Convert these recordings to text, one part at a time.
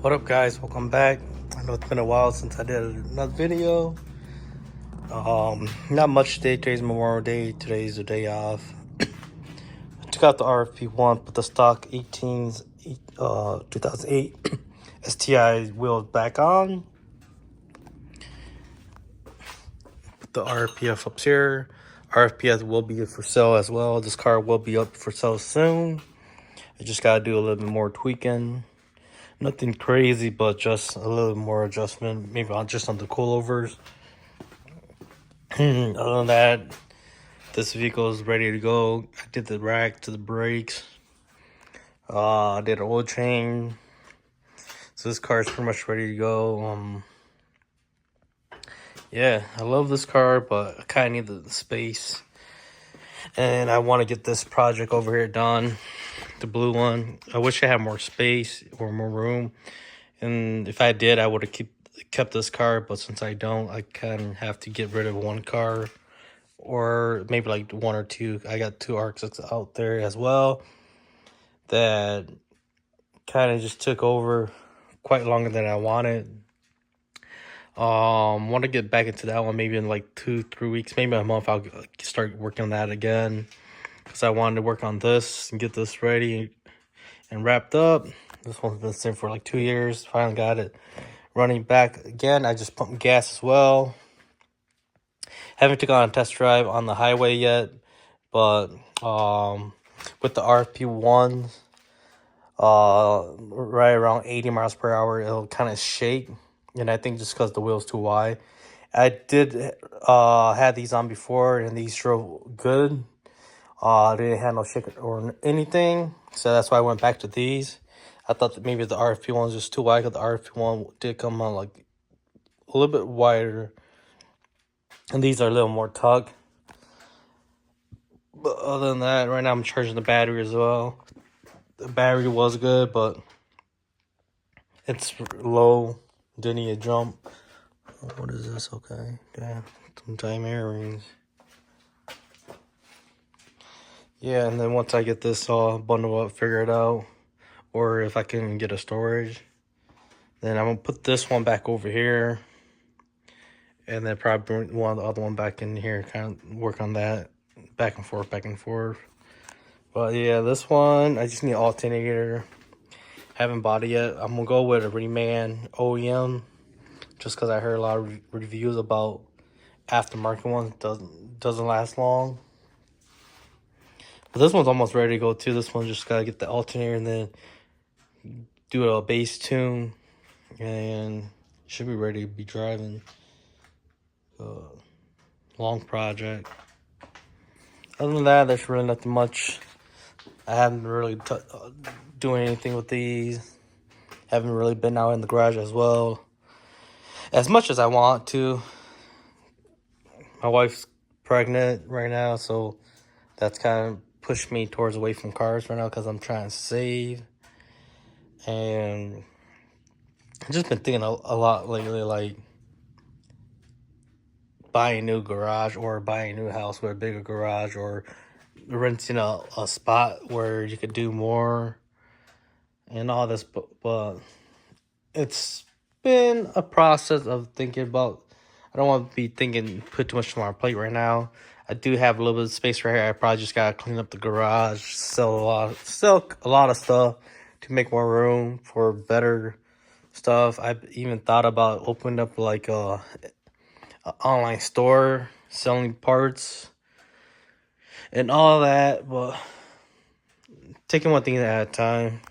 What up, guys? Welcome back. I know it's been a while since I did another video. Not much today. Today's Memorial Day. Today's the day off. I took out the RFP1, put the stock 2008 STI wheels back on. Put the RPF up here. RFPF will be for sale as well. This car will be up for sale soon. I just gotta do a little bit more tweaking. Nothing crazy, but just a little more adjustment, maybe just on the coilovers. Other than that, this vehicle is ready to go. I did the rack to the brakes. I did an oil change. So this car is pretty much ready to go. Yeah, I love this car, but I kind of need the space. And I want to get this project over here done. The blue one. I wish I had more space or more room. And if I did, I would have kept this car. But since I don't, I kind of have to get rid of one car. Or maybe like one or two. I got two RX out there as well. That kind of just took over quite longer than I wanted. Want to get back into that one maybe in like 2-3 weeks, maybe a month. I'll start working on that again because I wanted to work on this and get this ready and wrapped up. This one's been sitting for like 2 years. Finally got it running back again. I just pumped gas as well. Haven't taken on a test drive on the highway yet, but with the RFP1, right around 80 miles per hour, it'll kind of shake. And I think just because the wheel's too wide. I did had these on before, and these drove good. They didn't have no shake or anything, so that's why I went back to these. I thought that maybe the RFP1 was just too wide, because the RFP1 did come on like a little bit wider. And these are a little more tug. But other than that, right now I'm charging the battery as well. The battery was good, but it's low. Didn't need a jump. What is this? Okay. Yeah. Some time earrings. Yeah, and then once I get this all bundled up, figure it out, or if I can get a storage, then I'm going to put this one back over here. And then probably bring the other one back in here, kind of work on that. Back and forth, back and forth. But yeah, this one, I just need an alternator. Haven't bought it yet. I'm going to go with a Reman OEM. Just because I heard a lot of reviews about aftermarket ones. Doesn't last long. But this one's almost ready to go too. This one just got to get the alternator and then do a bass tune. And should be ready to be driving. Long project. Other than that, there's really nothing much. I haven't really doing anything with these. Haven't really been out in the garage as well as much as I want to. My wife's pregnant right now, so that's kind of pushed me towards away from cars right now because I'm trying to save. And I've just been thinking a lot lately, like buying a new garage or buying a new house with a bigger garage, or renting a spot where you could do more and all this. But it's been a process of thinking about. I don't want to be put too much on my plate right now. I do have a little bit of space right here. I probably just gotta clean up the garage, sell a lot of stuff to make more room for better stuff. I've even thought about opening up like a online store, selling parts and all that, but taking one thing at a time,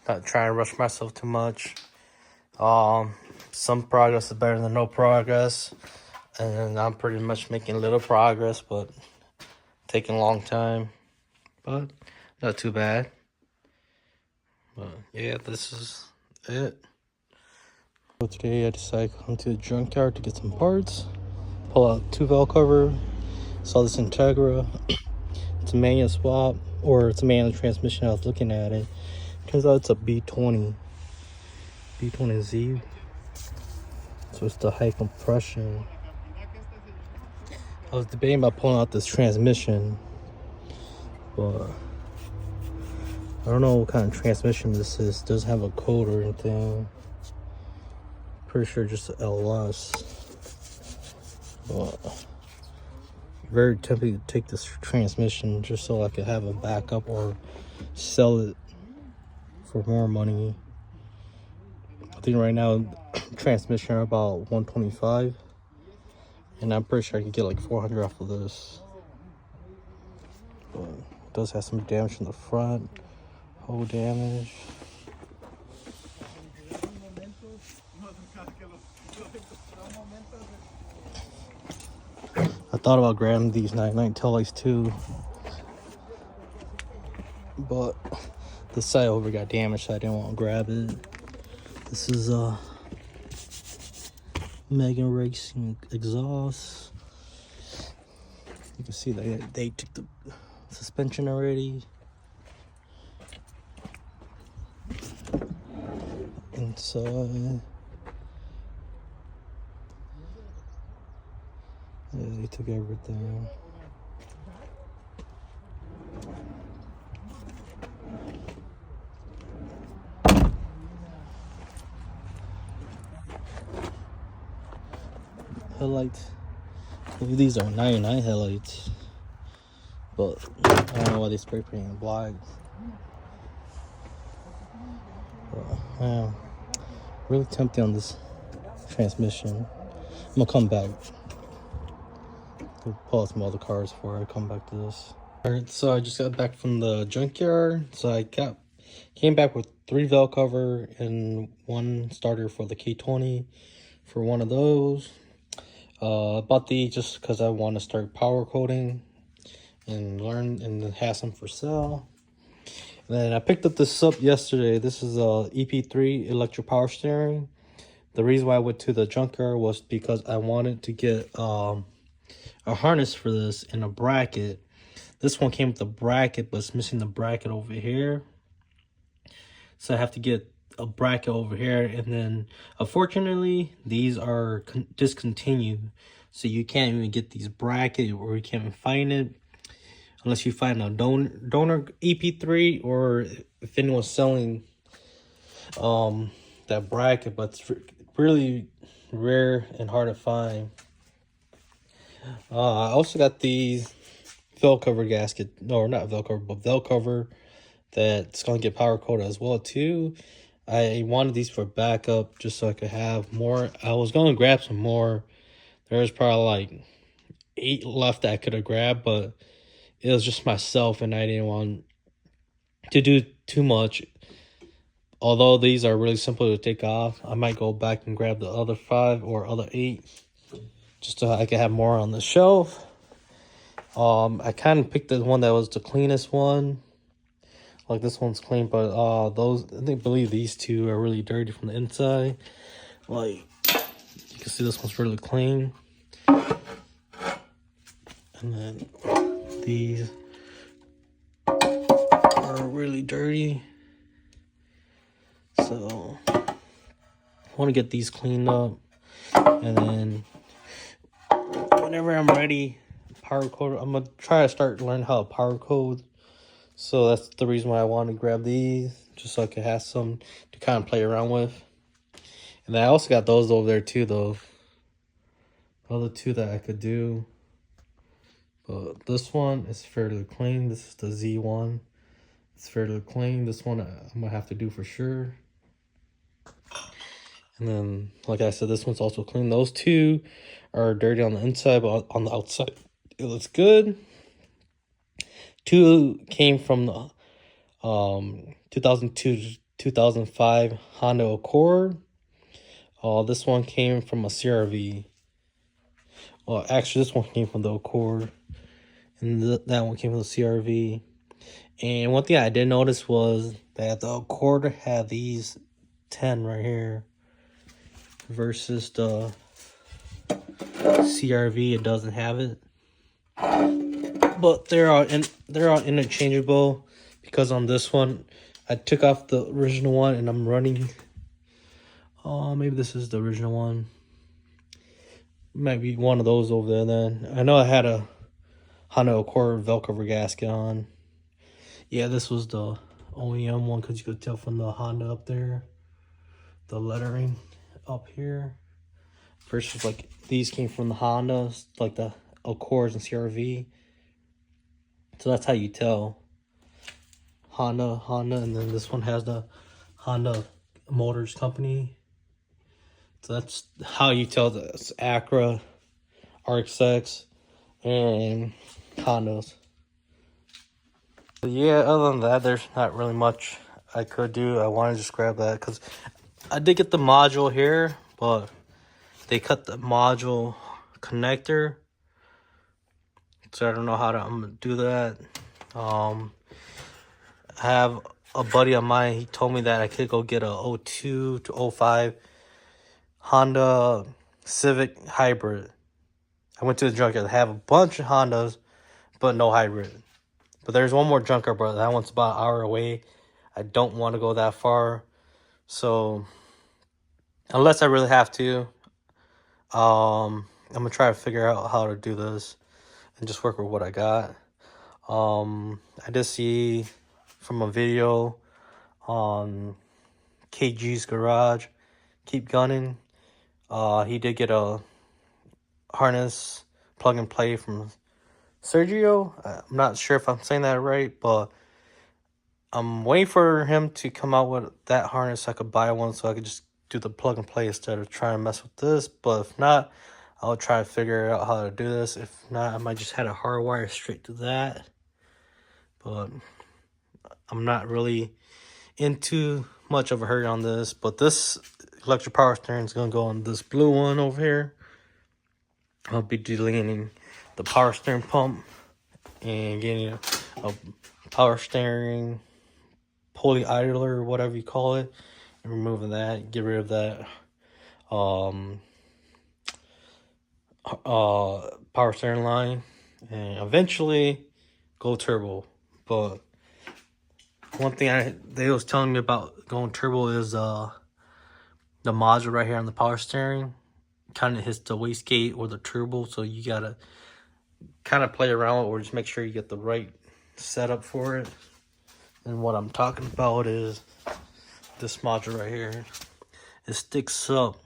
not trying to rush myself too much. Some progress is better than no progress, and I'm pretty much making little progress, but taking a long time, but not too bad. But yeah, this is it. So today I decided to come to the Junkyard to get some parts, pull out 2 valve cover, saw this Integra. It's a manual swap, or it's a manual transmission. I was looking at it. Turns out it's a B20Z. So it's the high compression. I was debating about pulling out this transmission, but don't know what kind of transmission this is. It doesn't have a code or anything. Pretty sure just LS. But very tempted to take this transmission just so I could have a backup or sell it for more money. I think right now transmission are about $125, and I'm pretty sure I could get like $400 off of this. But it does have some damage in the front, whole damage. I thought about grabbing these 99 taillights too, but the side over got damaged, so I didn't want to grab it. This is Megan Racing exhaust. You can see they took the suspension already. Inside, yeah, they took everything. Headlights. I believe these are 99 headlights, but I don't know why they spray painted black. Yeah, really tempting on this transmission. I'm gonna come back. I'll pull out some other cars before I come back to this. Alright, so I just got back from the junkyard. So I came back with 3 valve cover and 1 starter for the K20 for one of those. Bought these just because I want to start power coding and learn and have some for sale. And then I picked up this up yesterday. This is a EP3 electric power steering. The reason why I went to the junkyard was because I wanted to get a harness for this and a bracket. This one came with a bracket, but it's missing the bracket over here. So I have to get a bracket over here, and then unfortunately these are discontinued, so you can't even get these bracket, or you can't even find it unless you find a donor EP3, or if anyone's selling that bracket, but it's really rare and hard to find. I also got these valve cover gasket, no, not valve cover, but valve cover that's gonna get power coded as well too. I wanted these for backup just so I could have more. I was gonna grab some more. There's probably like 8 left that I could have grabbed, but it was just myself and I didn't want to do too much. Although these are really simple to take off, I might go back and grab the other 5 or other 8 just so I could have more on the shelf. I kind of picked the one that was the cleanest one. Like this one's clean, but I believe these 2 are really dirty from the inside. Like you can see, this one's really clean, and then these are really dirty. So I want to get these cleaned up, and then whenever I'm ready, power code. I'm gonna try to start learning how to power code. So that's the reason why I wanted to grab these, just so I could have some to kind of play around with. And then I also got those over there too, though. The other 2 that I could do. But this one is fairly clean. This is the Z1. It's fairly clean. This one I'm going to have to do for sure. And then, like I said, this one's also clean. Those 2 are dirty on the inside, but on the outside, it looks good. 2 came from the 2002 to 2005 Honda Accord. This one came from a CRV. Well, actually, this one came from the Accord, and that one came from the CRV. And one thing I did notice was that the Accord had these 10 right here, versus the CRV, it doesn't have it. But they're all interchangeable, because on this one I took off the original one and I'm running. Maybe this is the original one. Might be one of those over there. Then I know I had a Honda Accord valve cover gasket on. Yeah, this was the OEM one because you could tell from the Honda up there, the lettering up here. Versus like these came from the Hondas, like the Accords and CRV. So that's how you tell Honda, and then this one has the Honda Motors Company. So that's how you tell this Acura, RX-X, and Hondas. But yeah, other than that, there's not really much I could do. I want to just grab that because I did get the module here, but they cut the module connector. So I don't know how I'm going to do that. I have a buddy of mine, he told me that I could go get a 02 to 05 Honda Civic hybrid. I went to the junkyard. They have a bunch of Hondas, but no hybrid. But there's one more junkyard, but that one's about an hour away. I don't want to go that far. So, unless I really have to, I'm going to try to figure out how to do this and just work with what I got. I did see from a video on KG's Garage, Keep Gunning. He did get a harness plug and play from Sergio. I'm not sure if I'm saying that right, but I'm waiting for him to come out with that harness so I could buy one so I could just do the plug and play instead of trying to mess with this. But if not, I'll try to figure out how to do this. If not, I might just have a hardwire straight to that. But I'm not really into much of a hurry on this. But this electric power steering is going to go on this blue one over here. I'll be deleting the power steering pump and getting a power steering pulley idler, or whatever you call it, and removing that, get rid of that power steering line, and eventually go turbo. But one thing they was telling me about going turbo is the module right here on the power steering kind of hits the wastegate or the turbo, so you gotta kind of play around with it or just make sure you get the right setup for it. And what I'm talking about is this module right here. It sticks up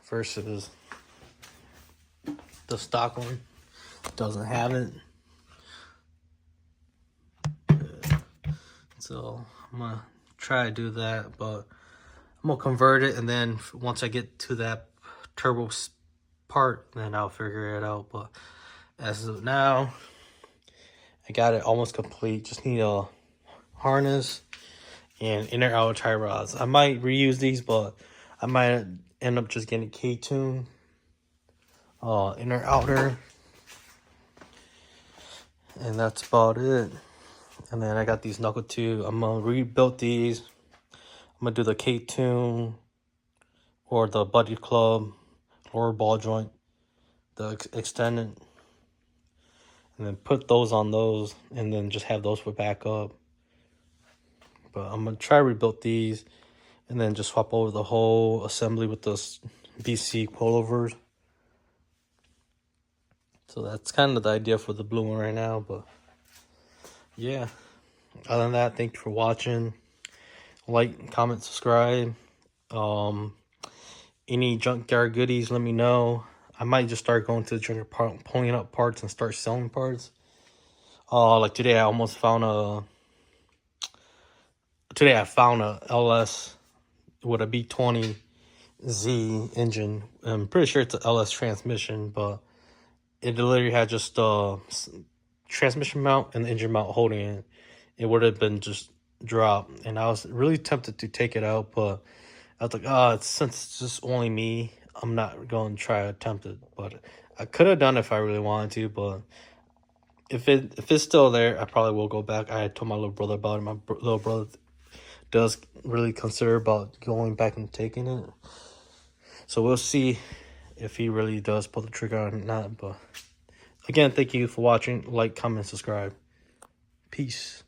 versus the stock one doesn't have it. So I'm gonna try to do that, but I'm gonna convert it, and then once I get to that turbo part, then I'll figure it out. But as of now, I got it almost complete. Just need a harness and inner outer tie rods. I might reuse these, but I might end up just getting K-tune inner outer, and that's about it. And then I got these knuckle too. I'm gonna rebuild these. I'm gonna do the K-tune or the Buddy Club lower ball joint, the extended, and then put those on those, and then just have those for backup. But I'm gonna try to rebuild these, and then just swap over the whole assembly with those BC pullovers. So that's kind of the idea for the blue one right now. But yeah, other than that, thank you for watching. Like, comment, subscribe. Any junkyard goodies, let me know. I might just start going to the junkyard, pulling up parts and start selling parts. Like today, I almost found a LS with a B20Z engine. I'm pretty sure it's an LS transmission, but it literally had just a transmission mount and the engine mount holding it. It would have been just dropped, and I was really tempted to take it out, but I was like, since it's just only me, I'm not going to try to attempt it. But I could have done it if I really wanted to, but if it's still there, I probably will go back. I told my little brother about it. My little brother does really consider about going back and taking it. So we'll see if he really does pull the trigger on it or not. But again, thank you for watching. Like, comment, subscribe. Peace.